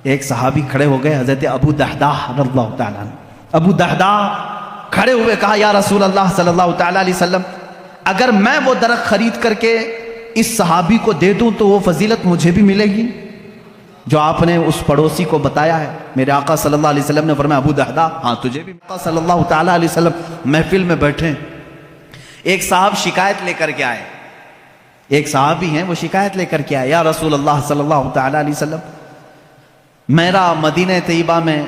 ایک صحابی کھڑے ہو گئے، حضرت ابو دہدہ رضی اللہ تعالیٰ عنہ۔ ابو دہدہ کھڑے ہوئے کہا یا رسول اللہ صلی اللہ تعالیٰ علیہ وسلم، اگر میں وہ درخت خرید کر کے اس صحابی کو دے دوں تو وہ فضیلت مجھے بھی ملے گی جو آپ نے اس پڑوسی کو بتایا ہے؟ میرے آقا صلی اللہ علیہ وسلم نے فرمایا ابو دہدہ ہاں تجھے بھی۔ آقا صلی اللہ تعالیٰ علیہ وسلم محفل میں بیٹھے، ایک صاحب شکایت لے کر کے آئے، ایک صحابی ہیں وہ شکایت لے کر کے آئے، یا رسول اللہ صلی اللہ تعالیٰ علیہ وسلم میرا مدینہ طیبہ میں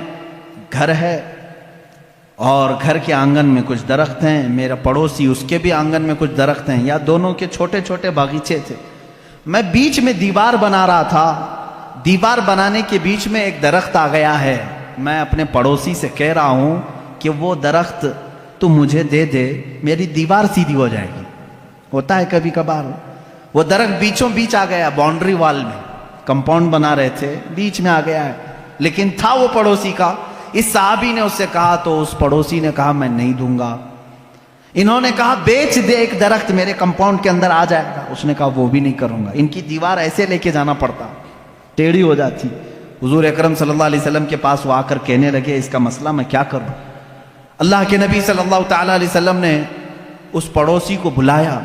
گھر ہے اور گھر کے آنگن میں کچھ درخت ہیں، میرا پڑوسی اس کے بھی آنگن میں کچھ درخت ہیں، یا دونوں کے چھوٹے چھوٹے باغیچے تھے، میں بیچ میں دیوار بنا رہا تھا، دیوار بنانے کے بیچ میں ایک درخت آ گیا ہے، میں اپنے پڑوسی سے کہہ رہا ہوں کہ وہ درخت تو مجھے دے دے، میری دیوار سیدھی ہو جائے گی۔ ہوتا ہے کبھی کبھار، وہ درخت بیچوں بیچ آ گیا، باؤنڈری وال میں کمپاؤنڈ بنا رہے تھے، بیچ میں آ گیا ہے، لیکن تھا وہ پڑوسی کا۔ اس صحابی نے اس سے کہا تو اس پڑوسی نے کہا میں نہیں دوں گا۔ انہوں نے کہا بیچ دے، ایک درخت میرے کمپاؤنڈ کے اندر آ جائے گا، اس نے کہا وہ بھی نہیں کروں گا۔ ان کی دیوار ایسے لے کے جانا پڑتا، ٹیڑھی ہو جاتی۔ حضور اکرم صلی اللہ علیہ وسلم کے پاس وہ آ کر کہنے لگے اس کا مسئلہ میں کیا کروں؟ اللہ کے نبی صلی اللہ تعالیٰ علیہ وسلم نے اس پڑوسی کو بلایا،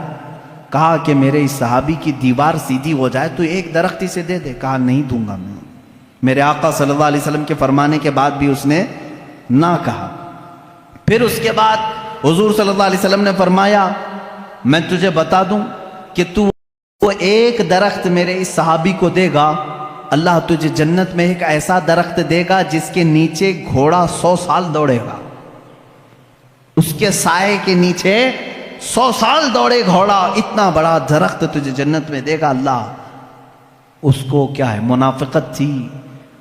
کہا کہ میرے اس صحابی کی دیوار سیدھی ہو جائے تو ایک درخت اسے دے دے۔ کہا نہیں دوں گا میں۔ میرے آقا صلی اللہ علیہ وسلم کے فرمانے کے بعد بھی اس نے نہ کہا۔ پھر اس کے بعد حضور صلی اللہ علیہ وسلم نے فرمایا میں تجھے بتا دوں کہ تو وہ ایک درخت میرے اس صحابی کو دے گا، اللہ تجھے جنت میں ایک ایسا درخت دے گا جس کے نیچے گھوڑا 100 سال دوڑے گا، اس کے سائے کے نیچے 100 سال دوڑے گھوڑا، اتنا بڑا درخت تجھے جنت میں دے گا اللہ۔ اس کو کیا ہے، منافقت تھی،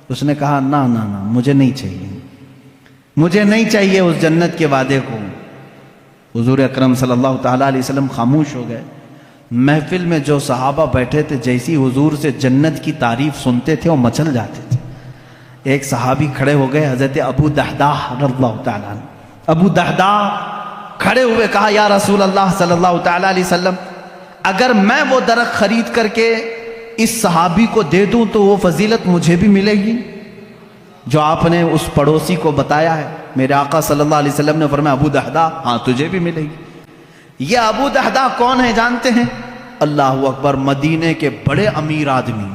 اس نے کہا نہ نہ نہ مجھے نہیں چاہیے، مجھے نہیں چاہیے اس جنت کے وعدے کو۔ حضور اکرم صلی اللہ تعالیٰ علیہ وسلم خاموش ہو گئے۔ محفل میں جو صحابہ بیٹھے تھے جیسی حضور سے جنت کی تعریف سنتے تھے وہ مچل جاتے تھے۔ ایک صحابی کھڑے ہو گئے، حضرت ابو دہدہ رضی اللہ تعالیٰ عنہ۔ ابو دہدہ کھڑے ہوئے کہا یا رسول اللہ صلی اللہ تعالیٰ علیہ وسلم اگر میں وہ درخت خرید کر کے اس صحابی کو دے دوں تو وہ فضیلت مجھے بھی ملے گی جو آپ نے اس پڑوسی کو بتایا ہے؟ میرے آقا صلی اللہ علیہ وسلم نے فرمایا ابو دہدہ ہاں تجھے بھی ملے گی۔ یہ ابو دہدہ کون ہے جانتے ہیں؟ اللہ اکبر، مدینے کے بڑے امیر آدمی،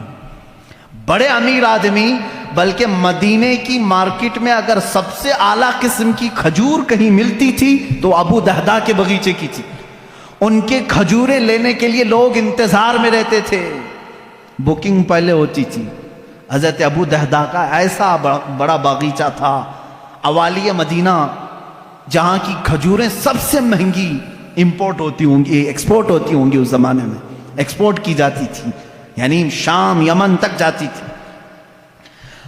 بڑے امیر آدمی، بلکہ مدینے کی مارکیٹ میں اگر سب سے اعلیٰ قسم کی کھجور کہیں ملتی تھی تو ابو دہدہ کے باغیچے کی تھی۔ ان کے کھجوریں لینے کے لیے لوگ انتظار میں رہتے تھے، بکنگ پہلے ہوتی تھی۔ حضرت ابو دہدہ کا ایسا بڑا باغیچہ تھا اوالی مدینہ، جہاں کی کھجوریں سب سے مہنگی امپورٹ ہوتی ہوں گی، ایکسپورٹ ہوتی ہوں گی، اس زمانے میں ایکسپورٹ کی جاتی تھی، یعنی شام یمن تک جاتی تھی۔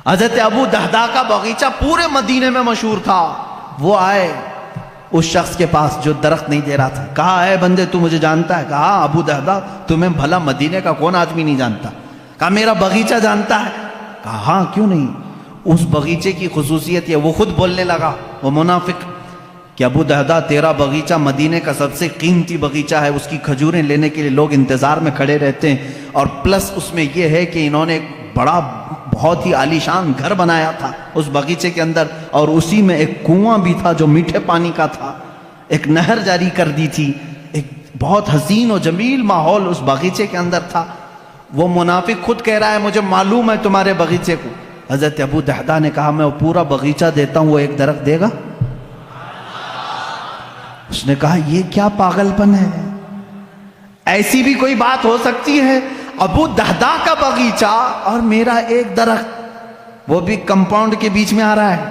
حضرت ابو دہدہ کا باغیچہ پورے مدینے میں مشہور تھا۔ وہ آئے اس شخص کے پاس جو درخت نہیں دے رہا تھا، کہا اے بندے تو مجھے جانتا ہے؟ کہا ابو دہدہ تمہیں بھلا مدینے کا کون آدمی نہیں جانتا؟ کہا میرا باغیچہ جانتا ہے؟ کہا ہاں کیوں نہیں۔ اس باغیچے کی خصوصیت یہ، وہ خود بولنے لگا، وہ منافق، کہ ابو دہدہ تیرا باغیچہ مدینے کا سب سے قیمتی باغیچہ ہے، اس کی کھجوریں لینے کے لیے لوگ انتظار میں کھڑے رہتے ہیں، اور پلس اس میں یہ ہے کہ انہوں نے ایک بڑا بہت ہی عالیشان گھر بنایا تھا اس باغیچے کے اندر، اور اسی میں ایک کنواں بھی تھا جو میٹھے پانی کا تھا، ایک نہر جاری کر دی تھی، ایک بہت حسین و جمیل ماحول اس باغیچے کے اندر تھا۔ وہ منافق خود کہہ رہا ہے مجھے معلوم ہے تمہارے باغیچے کو۔ حضرت ابو دہدہ نے کہا میں وہ پورا باغیچہ دیتا ہوں، وہ ایک درخت دے گا؟ اس نے کہا یہ کیا پاگل پن ہے، ایسی بھی کوئی بات ہو سکتی ہے؟ ابو دہدہ کا باغیچہ اور میرا ایک درخت، وہ بھی کمپاؤنڈ کے بیچ میں آ رہا ہے۔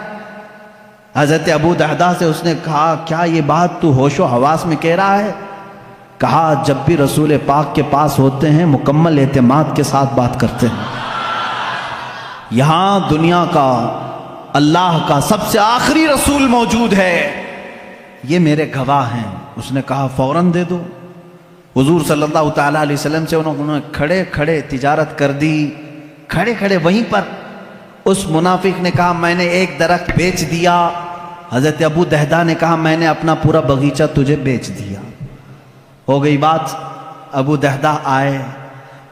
حضرت ابو دہدہ سے اس نے کہا کیا یہ بات تو ہوش و حواس میں کہہ رہا ہے؟ کہا جب بھی رسول پاک کے پاس ہوتے ہیں مکمل اعتماد کے ساتھ بات کرتے ہیں، یہاں دنیا کا اللہ کا سب سے آخری رسول موجود ہے، یہ میرے گواہ ہیں۔ اس نے کہا فوراً دے دو۔ حضور صلی اللہ تعالیٰ علیہ وسلم سے انہوں نے کھڑے کھڑے تجارت کر دی، کھڑے کھڑے وہیں پر۔ اس منافق نے کہا میں نے ایک درخت بیچ دیا، حضرت ابو دہدہ نے کہا میں نے اپنا پورا باغیچہ تجھے بیچ دیا۔ ہو گئی بات۔ ابو دہدہ آئے،